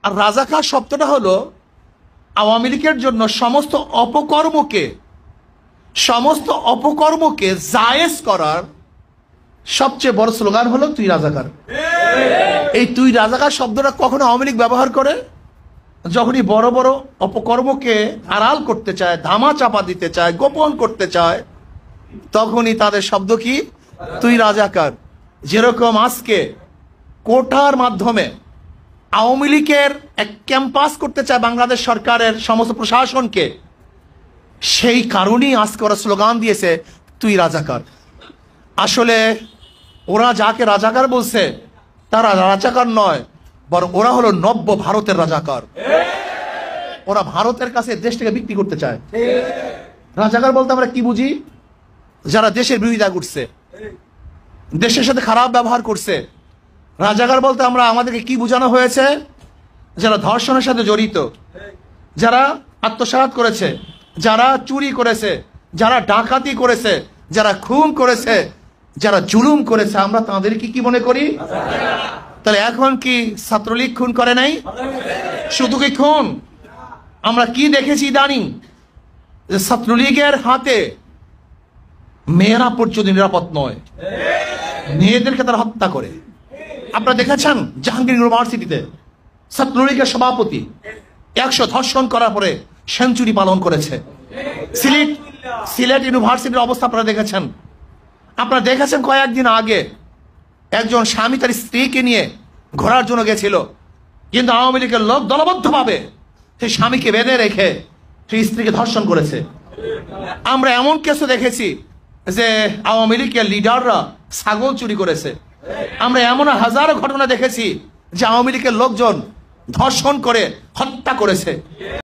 আর রাজাকার শব্দটা হলো আওয়ামী লীগের জন্য সমস্ত অপকর্মকে জায়েজ করার সবচেয়ে বড় স্লোগান হলো তুই রাজাকার। এই তুই রাজাকার শব্দটা কখনো আওয়ামী লীগ ব্যবহার করে যখনই বড় বড় অপকর্মকে আড়াল করতে চায়, ধামা চাপা দিতে চায়, গোপন করতে চায়, তখনই তাদের শব্দ কি তুই রাজাকার। যেরকম আজকে কোটার মাধ্যমে আওয়ামী লীগের এক ক্যাম্পাস করতে চায় বাংলাদেশ সরকারের সমস্ত প্রশাসনকে, সেই কারণেই আজকে ওরা স্লোগান দিয়েছে তুই রাজাকার। আসলে ওরা যাকে রাজাকার বলছে তারা রাজাকার নয়, বরং ওরা হলো নব্য ভারতের রাজাকার। ওরা ভারতের কাছে দেশটাকে বিক্রি করতে চায়। রাজাকার বলতে আমরা কি বুঝি? যারা দেশের বিরোধিতা করছে, দেশের সাথে খারাপ ব্যবহার করছে। রাজাকার বলতে আমরা আমাদেরকে কি বোঝানো হয়েছে? যারা ধর্ষণের সাথে জড়িত, যারা আত্মসাৎ করেছে, যারা চুরি করেছে, যারা ডাকাতি করেছে, যারা খুন করেছে, যারা জুলুম করেছে, আমরা তাদেরকে কি মনে করি? তাহলে এখন কি ছাত্রলীগ খুন করে নাই? শুধু কি খুন? আমরা কি দেখেছি ইদানিং? যে ছাত্রলীগের হাতে মেয়েরা পর্যন্ত নিরাপদ নয়, মেয়েদেরকে তারা হত্যা করে। আপনারা দেখেছেন জাহাঙ্গীর ইউনিভার্সিটিতে ছাত্রলীগের সভাপতি 100 ধর্ষণ করার পরে সেঞ্চুরি পালন করেছে। সিলেট ইউনিভার্সিটির অবস্থা আপনারা দেখেছেন। আপনারা দেখেছেন কয়েকদিন আগে একজন স্বামী তার স্ত্রীকে নিয়ে ঘোরার জন্য গেছিল, কিন্তু আওয়ামী লীগের লোক দলবদ্ধভাবে সেই স্বামীকে বেঁধে রেখে সেই স্ত্রীকে ধর্ষণ করেছে। আমরা এমন কিছু দেখেছি যে আওয়ামী লীগের লিডাররা ছাগল চুরি করেছে। আমরা এমন হাজারো ঘটনা দেখেছি যে আওয়ামী লীগের লোকজন ধর্ষণ করে হত্যা করেছে।